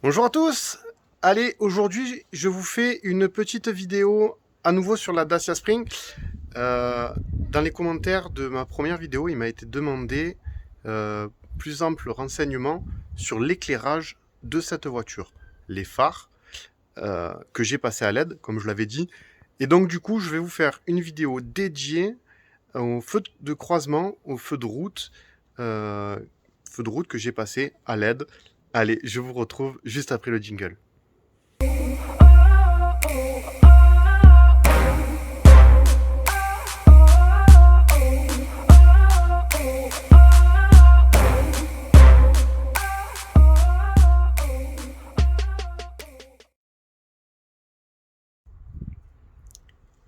Bonjour à tous. Allez, aujourd'hui, je vous fais une petite vidéo à nouveau sur la Dacia Spring. Dans les commentaires de ma première vidéo, il m'a été demandé plus ample renseignement sur l'éclairage de cette voiture, les phares que j'ai passé à LED, comme je l'avais dit. Et donc, du coup, je vais vous faire une vidéo dédiée au feu de croisement, au euh, feu de route que j'ai passé à LED. Allez, je vous retrouve juste après le jingle.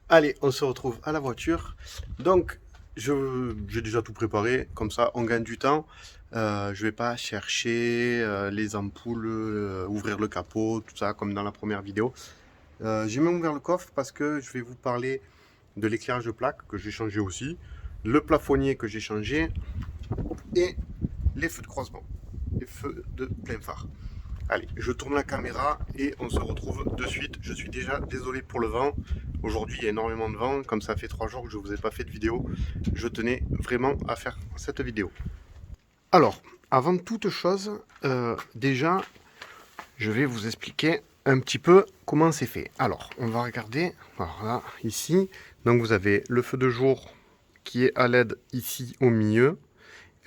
Allez, on se retrouve à la voiture. Donc, j'ai déjà tout préparé, comme ça on gagne du temps. Je vais pas chercher les ampoules, ouvrir le capot, tout ça, comme dans la première vidéo. J'ai même ouvert le coffre parce que je vais vous parler de l'éclairage de plaque que j'ai changé aussi, le plafonnier que j'ai changé et les feux de croisement, les feux de plein phare. Allez, je tourne la caméra et on se retrouve de suite. Je suis déjà désolé pour le vent. Aujourd'hui, il y a énormément de vent. Comme ça fait 3 jours que je ne vous ai pas fait de vidéo, je tenais vraiment à faire cette vidéo. Alors, avant toute chose, déjà, je vais vous expliquer un petit peu comment c'est fait. Alors, on va regarder. Alors là, ici, donc vous avez le feu de jour qui est à LED ici au milieu,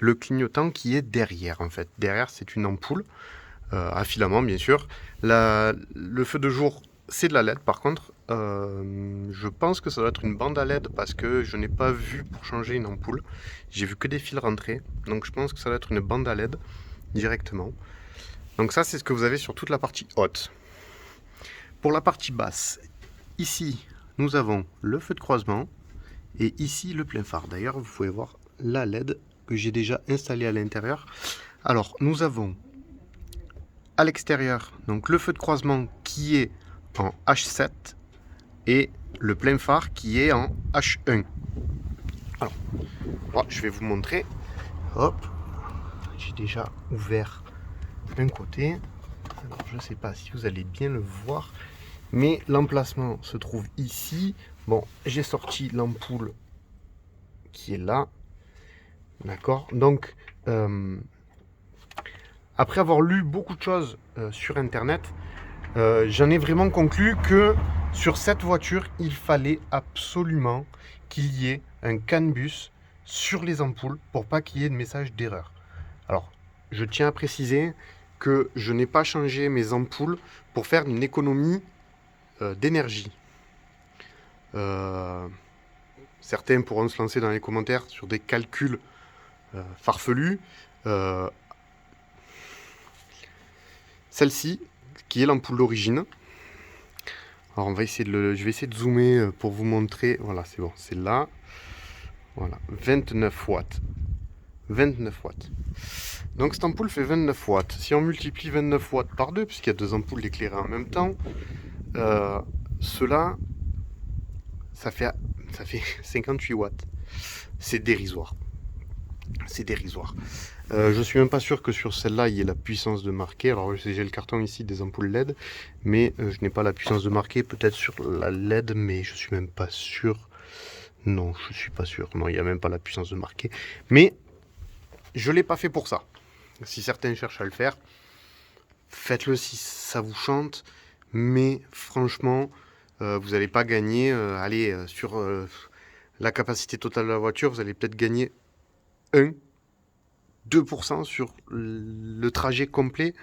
le clignotant qui est derrière en fait. Derrière, c'est une ampoule. À filament bien sûr. Le feu de jour, c'est de la LED par contre. Je pense que ça doit être une bande à LED parce que je n'ai pas vu pour changer une ampoule. J'ai vu que des fils rentrer. Donc je pense que ça doit être une bande à LED directement. Donc ça, c'est ce que vous avez sur toute la partie haute. Pour la partie basse, ici, nous avons le feu de croisement et ici le plein phare. D'ailleurs, vous pouvez voir la LED que j'ai déjà installée à l'intérieur. Alors, nous avons à l'extérieur, donc le feu de croisement qui est en H7 et le plein phare qui est en H1. Alors, moi, je vais vous montrer. Hop, j'ai déjà ouvert un côté. Alors, je ne sais pas si vous allez bien le voir, mais l'emplacement se trouve ici. Bon, j'ai sorti l'ampoule qui est là. D'accord. Donc, après avoir lu beaucoup de choses sur Internet, j'en ai vraiment conclu que sur cette voiture, il fallait absolument qu'il y ait un CAN-bus sur les ampoules pour pas qu'il y ait de message d'erreur. Alors, je tiens à préciser que je n'ai pas changé mes ampoules pour faire une économie d'énergie. Euh, Certains pourront se lancer dans les commentaires sur des calculs farfelus. Euh, Celle-ci, qui est l'ampoule d'origine, alors je vais essayer de zoomer pour vous montrer. Voilà, c'est bon, c'est là. Voilà, 29 watts. 29 watts. Donc cette ampoule fait 29 watts. Si on multiplie 29 watts par 2, puisqu'il y a deux ampoules éclairées en même temps, cela, ça fait 58 watts. C'est dérisoire. C'est dérisoire. Je suis même pas sûr que sur celle-là, il y ait la puissance de marquer. Alors j'ai le carton ici des ampoules LED, mais je n'ai pas la puissance de marquer. Peut-être sur la LED, mais je suis même pas sûr. Non, je suis pas sûr. Non, il n'y a même pas la puissance de marquer. Mais je l'ai pas fait pour ça. Si certains cherchent à le faire, faites-le si ça vous chante. Mais franchement, vous n'allez pas gagner. Allez, sur la capacité totale de la voiture, vous allez peut-être gagner 2% sur le trajet complet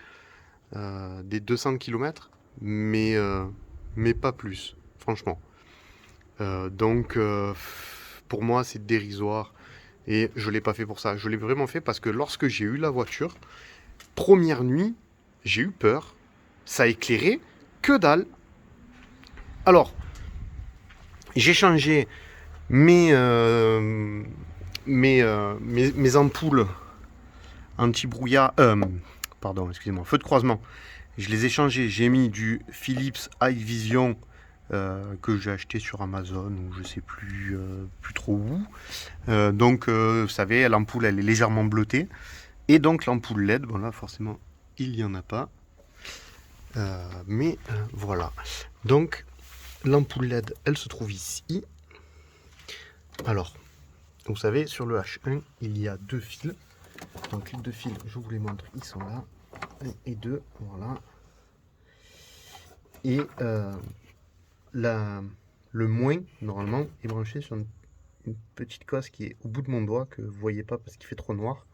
des 200 km. Mais pas plus, franchement. Donc, pour moi, c'est dérisoire. Et je ne l'ai pas fait pour ça. Je l'ai vraiment fait parce que lorsque j'ai eu la voiture, première nuit, j'ai eu peur. Ça éclairait que dalle. Alors, j'ai changé mes ampoules anti-brouillard. Pardon, excusez-moi, feu de croisement. Je les ai changés. J'ai mis du Philips High Vision que j'ai acheté sur Amazon ou je sais plus trop où. Donc, vous savez, l'ampoule elle est légèrement bleutée. Et donc l'ampoule LED, bon là forcément il n'y en a pas. Mais voilà. Donc l'ampoule LED, elle se trouve ici. Alors, vous savez, sur le H1, il y a 2 fils. Donc les 2 fils, je vous les montre, ils sont là. 1 et 2, voilà. Et le moins, normalement, est branché sur une petite cosse qui est au bout de mon doigt, que vous ne voyez pas parce qu'il fait trop noir.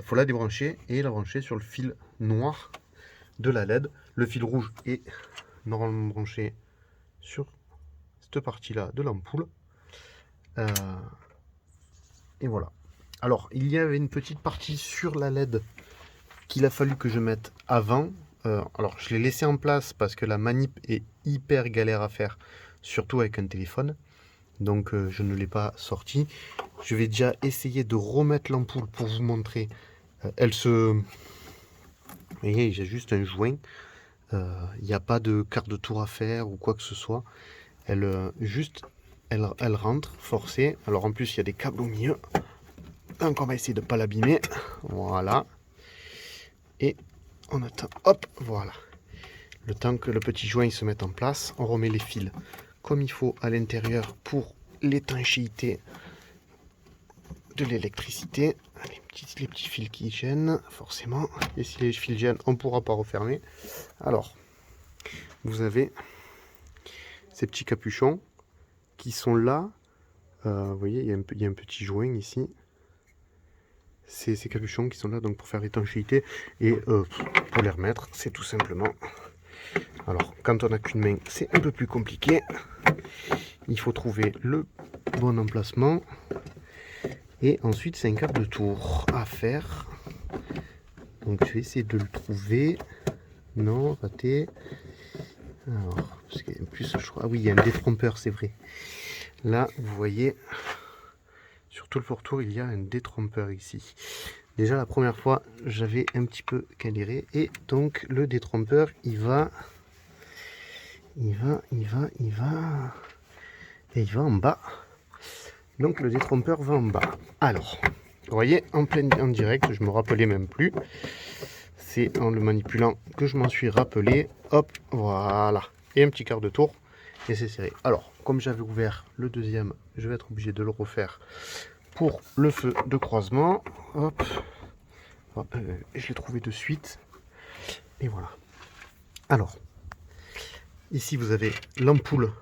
Faut la débrancher et la brancher sur le fil noir de la LED. Le fil rouge est normalement branché sur cette partie-là de l'ampoule. Et voilà. Alors, il y avait une petite partie sur la LED qu'il a fallu que je mette avant. Alors, je l'ai laissé en place parce que la manip est hyper galère à faire, surtout avec un téléphone. Donc, je ne l'ai pas sorti. Je vais déjà essayer de remettre l'ampoule pour vous montrer. Elle se... Vous voyez, j'ai juste un joint. Il n'y a pas de quart de tour à faire ou quoi que ce soit. Elle rentre forcée. Alors, en plus, il y a des câbles au milieu. Donc, on va essayer de ne pas l'abîmer. Voilà. Et on attend, hop, voilà. Le temps que le petit joint se mette en place, on remet les fils comme il faut à l'intérieur pour l'étanchéité de l'électricité. Les petits fils qui gênent, forcément. Et si les fils gênent, on ne pourra pas refermer. Alors, vous avez ces petits capuchons qui sont là. Vous voyez, il y a un petit joint ici. C'est ces capuchons qui sont là donc pour faire l'étanchéité et pour les remettre, c'est tout simplement. Alors, quand on n'a qu'une main, c'est un peu plus compliqué. Il faut trouver le bon emplacement. Et ensuite, c'est un quart de tour à faire. Donc, je vais essayer de le trouver. Non, raté. Alors, parce qu'il y a plus, je crois. Ah oui, il y a un détrompeur, c'est vrai. Là, vous voyez, sur tout le pourtour, il y a un détrompeur ici. Déjà, la première fois, j'avais un petit peu galéré. Et donc, le détrompeur, il va en bas. Donc, le détrompeur va en bas. Alors, vous voyez, en direct, je me rappelais même plus. C'est en le manipulant que je m'en suis rappelé. Hop, voilà. Et un petit quart de tour. Et c'est serré. Alors, comme j'avais ouvert le deuxième, je vais être obligé de le refaire pour le feu de croisement. Hop. Je l'ai trouvé de suite. Et voilà. Alors, ici vous avez l'ampoule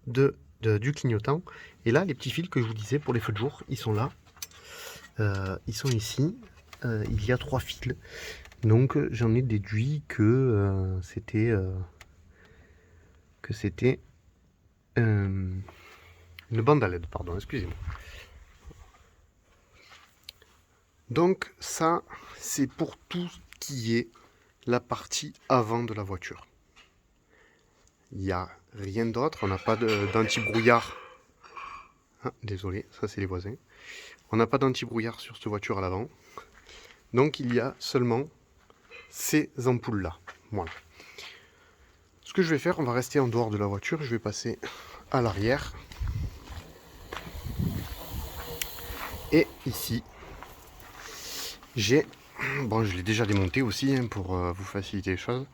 du clignotant. Et là, les petits fils que je vous disais pour les feux de jour, ils sont là. Ils sont ici. Il y a 3 fils. Donc, j'en ai déduit que c'était une bande à LED, pardon, excusez-moi. Donc ça, c'est pour tout ce qui est la partie avant de la voiture. Il n'y a rien d'autre, on n'a pas d'anti-brouillard. Ah, désolé, ça c'est les voisins. On n'a pas d'anti-brouillard sur cette voiture à l'avant. Donc il y a seulement ces ampoules-là. Voilà. Ce que je vais faire, on va rester en dehors de la voiture. Je vais passer à l'arrière. Et ici, j'ai... Bon, je l'ai déjà démonté aussi hein, pour vous faciliter les choses.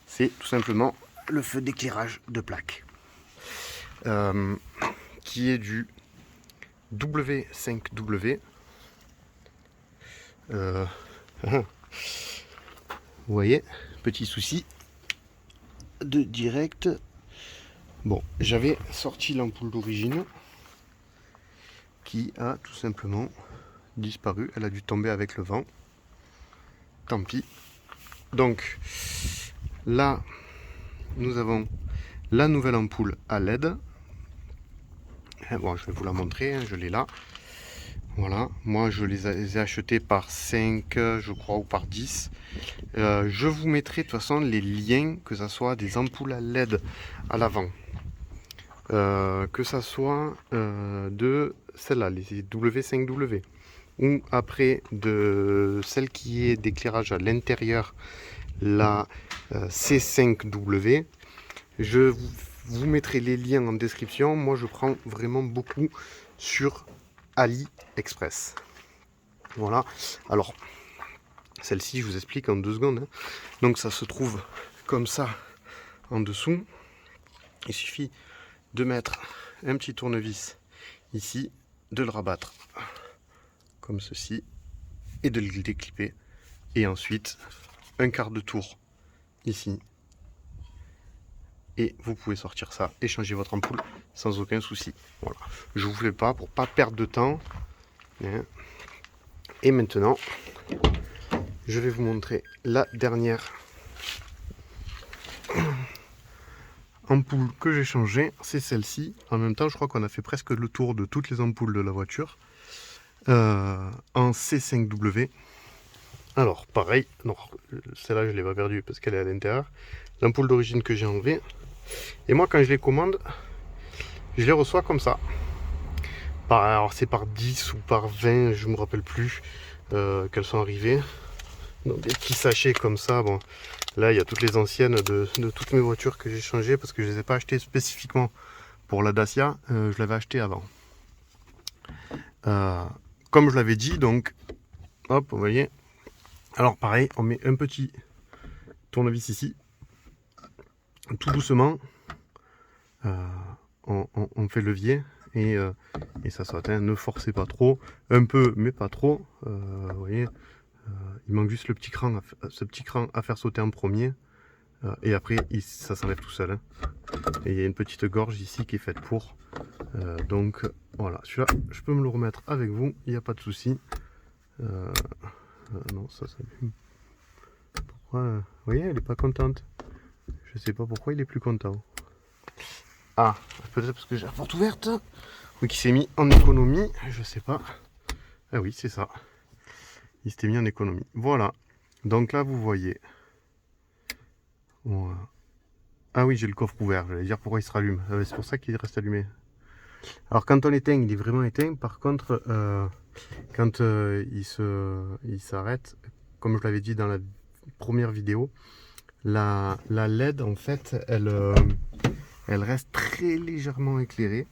C'est tout simplement le feu d'éclairage de plaque. Qui est du W5W. Vous voyez, petit souci de direct. Bon, j'avais sorti l'ampoule d'origine qui a tout simplement disparu. Elle a dû tomber avec le vent. Tant pis. Donc là, nous avons la nouvelle ampoule à LED. Bon, je vais vous la montrer, hein, je l'ai là. Voilà, moi je les ai achetés par 5, je crois, ou par 10. Je vous mettrai de toute façon les liens, que ce soit des ampoules à LED à l'avant, que ça soit de celle-là, les W5W, ou après de celle qui est d'éclairage à l'intérieur, la C5W. Je vous mettrai les liens en description. Moi je prends vraiment beaucoup sur AliExpress. Voilà. Alors, Celle-ci, je vous explique en 2 secondes. Hein. Donc ça se trouve comme ça en dessous. Il suffit de mettre un petit tournevis ici, de le rabattre comme ceci et de le déclipper. Et ensuite, un quart de tour ici. Et vous pouvez sortir ça et changer votre ampoule sans aucun souci. Voilà. Je vous fais pas pour pas perdre de temps. Et maintenant, je vais vous montrer la dernière ampoule que j'ai changée. C'est celle-ci. En même temps, je crois qu'on a fait presque le tour de toutes les ampoules de la voiture. En C5W. Alors, pareil. Non, celle-là, je ne l'ai pas perdue parce qu'elle est à l'intérieur. L'ampoule d'origine que j'ai enlevée. Et moi, quand je les commande, je les reçois comme ça. Alors, c'est par 10 ou par 20, je ne me rappelle plus qu'elles sont arrivées. Donc, des petits sachets comme ça. Bon, là, il y a toutes les anciennes de toutes mes voitures que j'ai changées parce que je ne les ai pas achetées spécifiquement pour la Dacia. Je l'avais acheté avant. Comme je l'avais dit, donc, hop, vous voyez. Alors, pareil, on met un petit tournevis ici. Tout doucement, on fait levier et ça saute. Hein. Ne forcez pas trop, un peu, mais pas trop. Vous voyez, il manque juste le petit cran, ce petit cran à faire sauter en premier. Et après, ça s'enlève tout seul. Hein. Et il y a une petite gorge ici qui est faite pour. Donc voilà, celui-là, je peux me le remettre avec vous, il n'y a pas de souci. Non, ça. Pourquoi vous voyez, elle n'est pas contente. Je sais pas pourquoi il est plus content. Ah, peut-être parce que j'ai la porte ouverte. Ou qu'il s'est mis en économie, je sais pas. Ah oui, c'est ça. Il s'était mis en économie. Voilà. Donc là, vous voyez. Voilà. Ah oui, j'ai le coffre ouvert. J'allais dire pourquoi il se rallume. C'est pour ça qu'il reste allumé. Alors quand on l'éteint, il est vraiment éteint. Par contre, quand il s'arrête, comme je l'avais dit dans la première vidéo, la LED, en fait, elle reste très légèrement éclairée.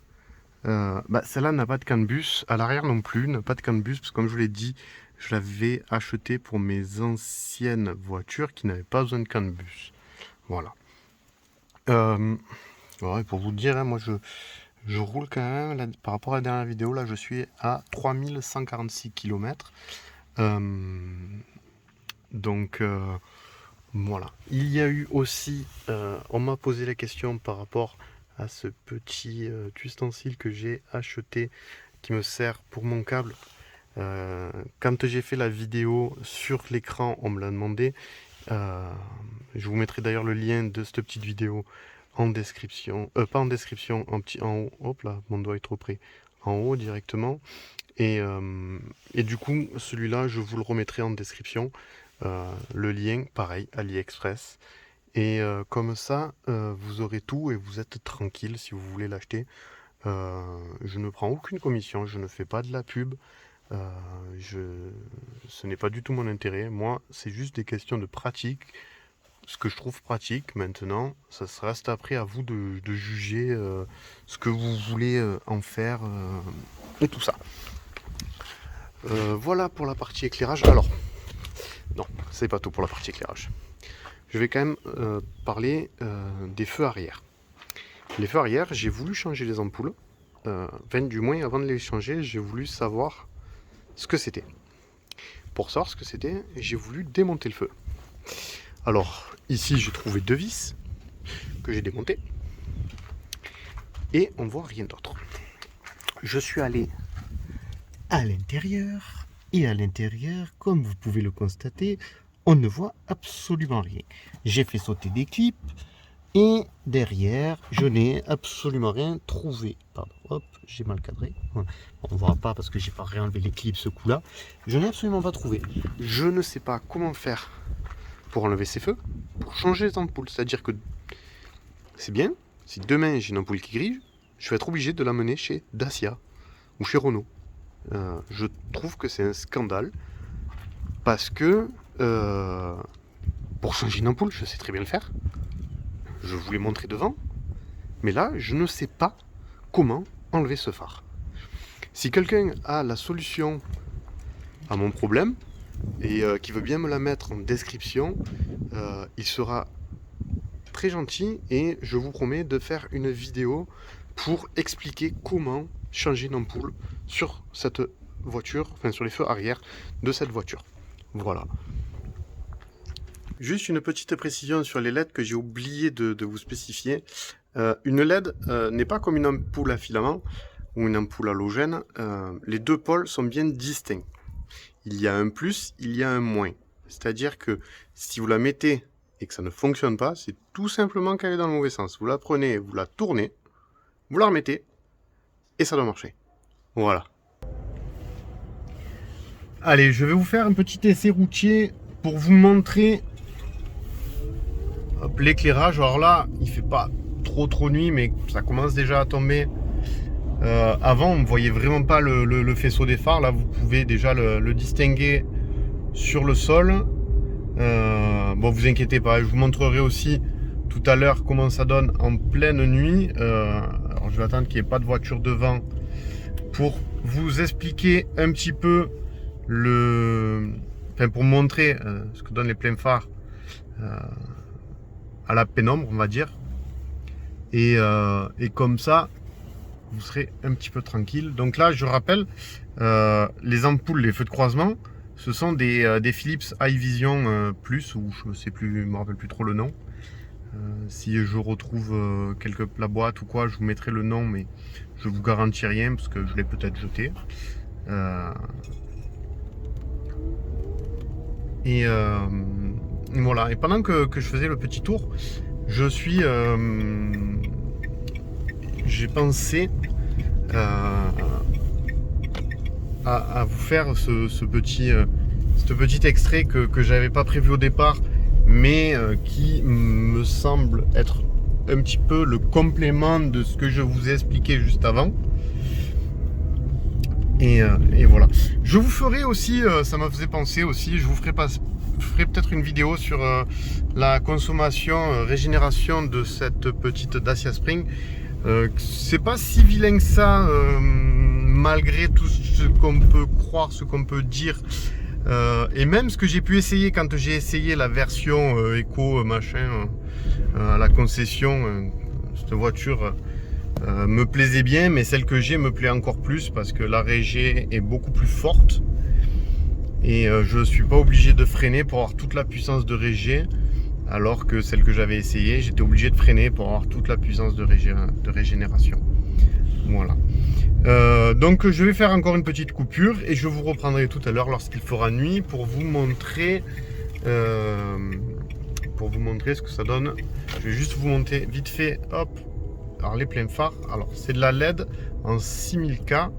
Celle-là n'a pas de CAN-bus. À l'arrière non plus, n'a pas de CAN-bus. Parce que comme je vous l'ai dit, je l'avais acheté pour mes anciennes voitures qui n'avaient pas besoin de CAN-bus. Voilà. Ouais, pour vous dire, hein, moi je roule quand même, là, par rapport à la dernière vidéo, là je suis à 3146 km. Donc voilà. Il y a eu aussi, on m'a posé la question par rapport à ce petit ustensile que j'ai acheté qui me sert pour mon câble. Quand j'ai fait la vidéo sur l'écran, on me l'a demandé. Je vous mettrai d'ailleurs le lien de cette petite vidéo en description. Pas en description, en haut. Hop là, mon doigt est trop près. En haut directement. Et du coup, celui-là, je vous le remettrai en description. Le lien, pareil, AliExpress. Et comme ça, vous aurez tout et vous êtes tranquille si vous voulez l'acheter. Je ne prends aucune commission, je ne fais pas de la pub. Ce n'est pas du tout mon intérêt. Moi, c'est juste des questions de pratique. Ce que je trouve pratique maintenant, ça reste après à vous de juger ce que vous voulez en faire et tout ça. Voilà pour la partie éclairage. Alors, non, c'est pas tout pour la partie éclairage. Je vais quand même parler des feux arrière. Les feux arrière, j'ai voulu changer les ampoules. Du moins, avant de les changer, j'ai voulu savoir ce que c'était. Pour savoir ce que c'était, j'ai voulu démonter le feu. Alors, ici, j'ai trouvé 2 vis que j'ai démontées. Et on voit rien d'autre. Je suis allé à l'intérieur. Et à l'intérieur, comme vous pouvez le constater, on ne voit absolument rien. J'ai fait sauter des clips. Et derrière, je n'ai absolument rien trouvé. Pardon, hop, j'ai mal cadré. Voilà. On ne voit pas parce que j'ai pas réenlevé les clips ce coup-là. Je n'ai absolument pas trouvé. Je ne sais pas comment faire pour enlever ces feux, pour changer les ampoules. C'est-à-dire que c'est bien, si demain j'ai une ampoule qui grille, je vais être obligé de l'amener chez Dacia ou chez Renault. Je trouve que c'est un scandale parce que pour changer une ampoule, je sais très bien le faire. Je vous l'ai montré devant, mais là, je ne sais pas comment enlever ce phare. Si quelqu'un a la solution à mon problème, et qui veut bien me la mettre en description, il sera très gentil et je vous promets de faire une vidéo pour expliquer comment changer une ampoule sur cette voiture, enfin sur les feux arrière de cette voiture. Voilà. Juste une petite précision sur les LED que j'ai oublié de vous spécifier. Une LED n'est pas comme une ampoule à filament ou une ampoule halogène. Les deux pôles sont bien distincts. Il y a un plus, il y a un moins. C'est-à-dire que si vous la mettez et que ça ne fonctionne pas, c'est tout simplement qu'elle est dans le mauvais sens. Vous la prenez, vous la tournez, vous la remettez et ça doit marcher. Voilà. Allez, je vais vous faire un petit essai routier pour vous montrer l'éclairage. Alors là, il fait pas trop nuit, mais ça commence déjà à tomber. Avant, on ne voyait vraiment pas le faisceau des phares. Là, vous pouvez déjà le distinguer sur le sol. Bon, vous inquiétez pas, je vous montrerai aussi tout à l'heure comment ça donne en pleine nuit. Alors, je vais attendre qu'il n'y ait pas de voiture devant pour vous expliquer un petit peu enfin, pour montrer ce que donnent les pleins phares à la pénombre, on va dire. Et comme ça, vous serez un petit peu tranquille. Donc là, je rappelle, les ampoules, les feux de croisement, ce sont des Philips iVision Plus, ou je ne me rappelle plus trop le nom. Si je retrouve la boîte ou quoi, je vous mettrai le nom, mais je vous garantis rien parce que je l'ai peut-être jeté. Et voilà. Et pendant que je faisais le petit tour, j'ai pensé à vous faire ce petit extrait que j'avais pas prévu au départ, mais qui me semble être un petit peu le complément de ce que je vous ai expliqué juste avant. Et voilà. Je vous ferai aussi, ça m'a fait penser aussi, je ferai peut-être une vidéo sur la consommation, régénération de cette petite Dacia Spring. C'est pas si vilain que ça, malgré tout ce qu'on peut croire, ce qu'on peut dire. Et même ce que j'ai pu essayer quand j'ai essayé la version éco machin à la concession, cette voiture me plaisait bien, mais celle que j'ai me plaît encore plus parce que la régé est beaucoup plus forte et je ne suis pas obligé de freiner pour avoir toute la puissance de régé, alors que celle que j'avais essayée, j'étais obligé de freiner pour avoir toute la puissance de régénération. Voilà. Donc je vais faire encore une petite coupure et je vous reprendrai tout à l'heure lorsqu'il fera nuit pour vous montrer ce que ça donne. Je vais juste vous montrer vite fait, hop. Alors les pleins phares, alors c'est de la LED en 6000K.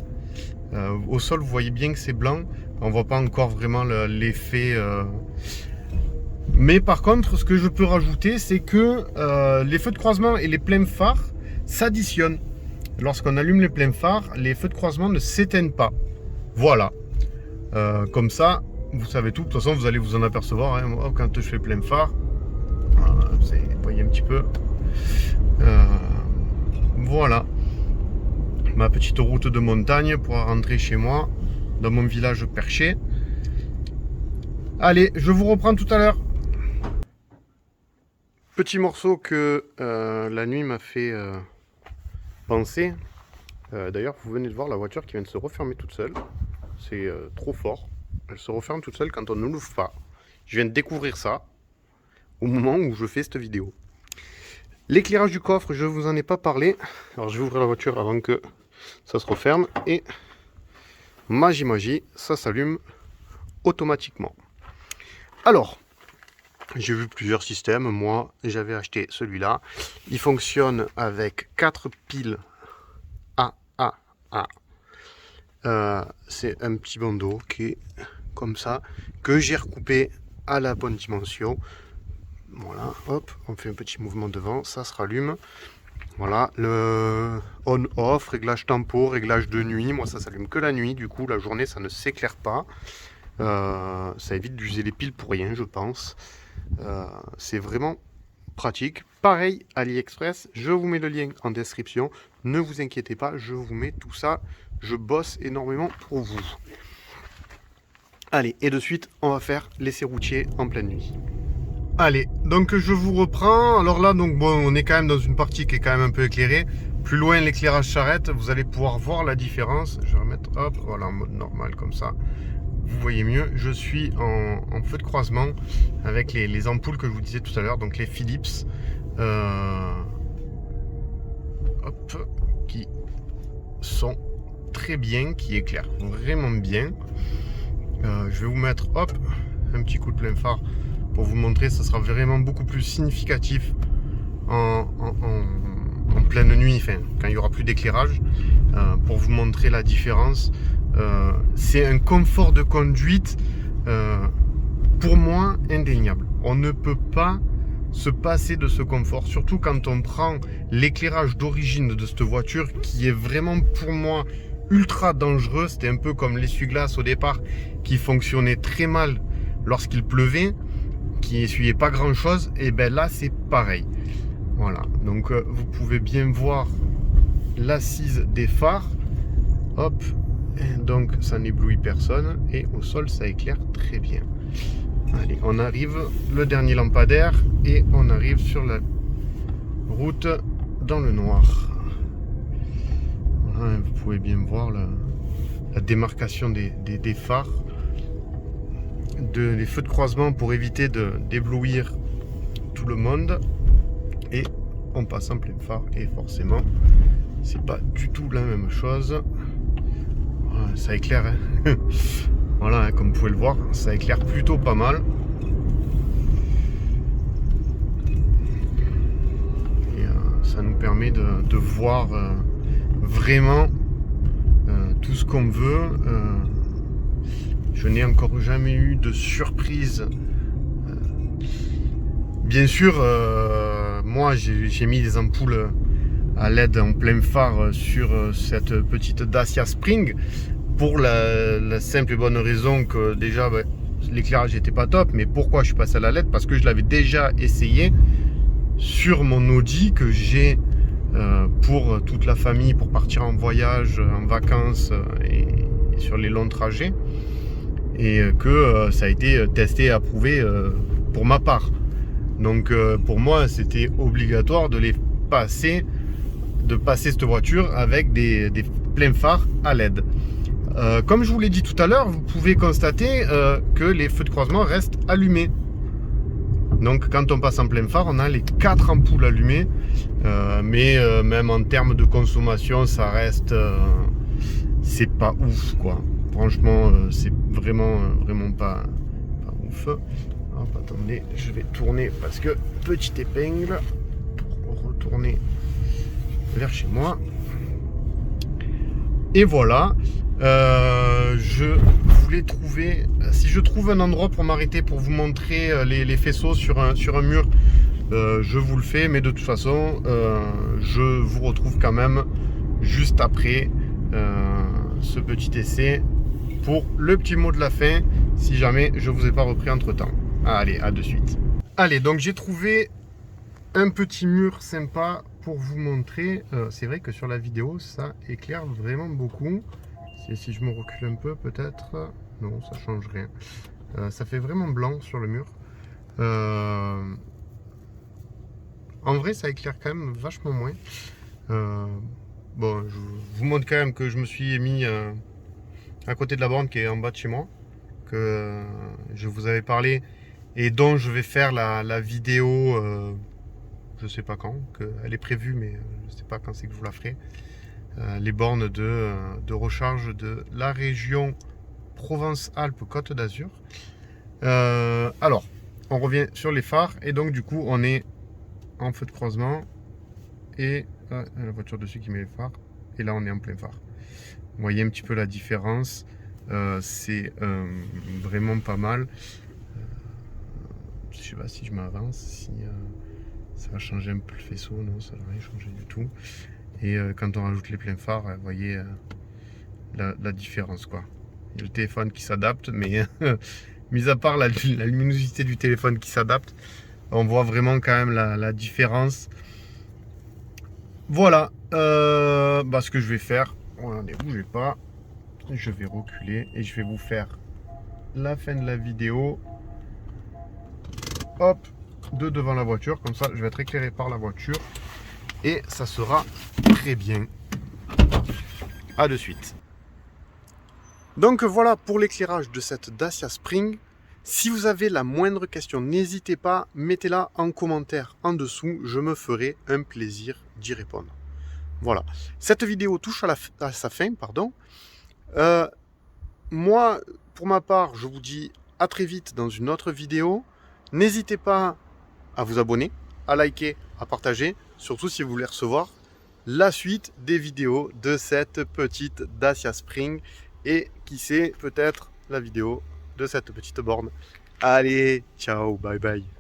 Au sol, vous voyez bien que c'est blanc. On voit pas encore vraiment l'effet. Mais par contre, ce que je peux rajouter, c'est que les feux de croisement et les pleins phares s'additionnent. Lorsqu'on allume les pleins phares, les feux de croisement ne s'éteignent pas. Voilà. Comme ça, vous savez tout. De toute façon, vous allez vous en apercevoir. Hein. Moi, quand je fais plein phare, vous voyez un petit peu. Voilà. Ma petite route de montagne pour rentrer chez moi, dans mon village perché. Allez, je vous reprends tout à l'heure. Petit morceau que la nuit m'a fait penser. D'ailleurs, vous venez de voir la voiture qui vient de se refermer toute seule. C'est trop fort. Elle se referme toute seule quand on ne l'ouvre pas. Je viens de découvrir ça au moment où je fais cette vidéo. L'éclairage du coffre, je ne vous en ai pas parlé. Alors je vais ouvrir la voiture avant que ça se referme. Et magie, ça s'allume automatiquement. Alors, j'ai vu plusieurs systèmes. Moi, j'avais acheté celui-là. Il fonctionne avec 4 piles AAA. C'est un petit bandeau qui est comme ça, que j'ai recoupé à la bonne dimension. Voilà, hop, on fait un petit mouvement devant, ça se rallume. Voilà, le on-off, réglage tempo, réglage de nuit. Moi, ça s'allume que la nuit, du coup, la journée, ça ne s'éclaire pas. Ça évite d'user les piles pour rien, je pense. C'est vraiment pratique. Pareil, AliExpress, je vous mets le lien en description. Ne vous inquiétez pas, je vous mets tout ça. Je bosse énormément pour vous. Allez, et de suite, on va faire l'essai routier en pleine nuit. Allez, donc je vous reprends. Alors là, donc bon, on est quand même dans une partie qui est quand même un peu éclairée. Plus loin, l'éclairage s'arrête. Vous allez pouvoir voir la différence. Je vais remettre, hop, voilà, en mode normal comme ça. Vous voyez mieux. Je suis en feu de croisement avec les ampoules que je vous disais tout à l'heure, donc les Philips. Hop, qui sont très bien, qui éclairent vraiment bien. Je vais vous mettre, hop, un petit coup de plein phare pour vous montrer. Ça sera vraiment beaucoup plus significatif en pleine nuit, enfin, quand il n'y aura plus d'éclairage, pour vous montrer la différence. C'est un confort de conduite pour moi indéniable. On ne peut pas se passer de ce confort, surtout quand on prend l'éclairage d'origine de cette voiture qui est vraiment pour moi ultra dangereux. C'était un peu comme l'essuie-glace au départ qui fonctionnait très mal lorsqu'il pleuvait, qui essuyait pas grand chose, et ben là c'est pareil. Voilà, donc vous pouvez bien voir l'assise des phares, hop, et donc ça n'éblouit personne, et au sol ça éclaire très bien. Allez, on arrive, le dernier lampadaire, et on arrive sur la route dans le noir. Voilà, vous pouvez bien voir la démarcation des phares, les feux de croisement pour éviter d'éblouir tout le monde. Et on passe en plein phare, et forcément c'est pas du tout la même chose. Voilà, ça éclaire, hein. Voilà, comme vous pouvez le voir, ça éclaire plutôt pas mal. Et ça nous permet de voir vraiment tout ce qu'on veut. Je n'ai encore jamais eu de surprise. Bien sûr, moi j'ai mis des ampoules à LED en plein phare sur cette petite Dacia Spring pour la simple et bonne raison que déjà l'éclairage n'était pas top. Mais pourquoi je suis passé à la LED? Parce que je l'avais déjà essayé sur mon Audi que j'ai pour toute la famille, pour partir en voyage, en vacances et sur les longs trajets, et que ça a été testé et approuvé pour ma part. Donc pour moi c'était obligatoire de passer cette voiture avec des pleins phares à LED. Comme je vous l'ai dit tout à l'heure, vous pouvez constater que les feux de croisement restent allumés. Donc quand on passe en plein phare, on a les 4 ampoules allumées, mais même en termes de consommation, ça reste, c'est pas ouf quoi. Franchement, c'est vraiment pas ouf. Hop, attendez, je vais tourner parce que petite épingle pour retourner vers chez moi. Et voilà, je voulais trouver, si je trouve un endroit pour m'arrêter pour vous montrer les faisceaux sur un mur, je vous le fais, mais de toute façon je vous retrouve quand même juste après ce petit essai pour le petit mot de la fin, si jamais je vous ai pas repris entre temps. Allez, à de suite. Allez, donc j'ai trouvé un petit mur sympa pour vous montrer. C'est vrai que sur la vidéo ça éclaire vraiment beaucoup. Si je me recule un peu peut-être, non, ça change rien. Ça fait vraiment blanc sur le mur. En vrai ça éclaire quand même vachement moins. Bon, je vous montre quand même que je me suis mis à côté de la borne qui est en bas de chez moi, que je vous avais parlé et dont je vais faire la vidéo, je sais pas quand, elle est prévue, mais je sais pas quand c'est que je vous la ferai. Les bornes de recharge de la région Provence-Alpes-Côte d'Azur. Alors, on revient sur les phares, et donc du coup on est en feu de croisement, et la voiture dessus qui met les phares, et là on est en plein phare. Vous voyez un petit peu la différence, c'est vraiment pas mal. Je sais pas si je m'avance, si ça va changer un peu le faisceau. Non, ça va rien changer du tout. Et quand on rajoute les pleins phares, vous voyez la différence quoi. Il y a le téléphone qui s'adapte, mais mis à part la luminosité du téléphone qui s'adapte, on voit vraiment quand même la différence. Voilà, ce que je vais faire, ne bougez pas, je vais reculer et je vais vous faire la fin de la vidéo. Hop, de devant la voiture. Comme ça, je vais être éclairé par la voiture. Et ça sera très bien. À de suite. Donc voilà pour l'éclairage de cette Dacia Spring. Si vous avez la moindre question, n'hésitez pas, mettez-la en commentaire en dessous. Je me ferai un plaisir d'y répondre. Voilà. Cette vidéo touche à sa fin, pardon. Moi, pour ma part, je vous dis à très vite dans une autre vidéo. N'hésitez pas à vous abonner, à liker, à partager, surtout si vous voulez recevoir la suite des vidéos de cette petite Dacia Spring et qui sait, peut-être la vidéo de cette petite borne. Allez, ciao, bye bye.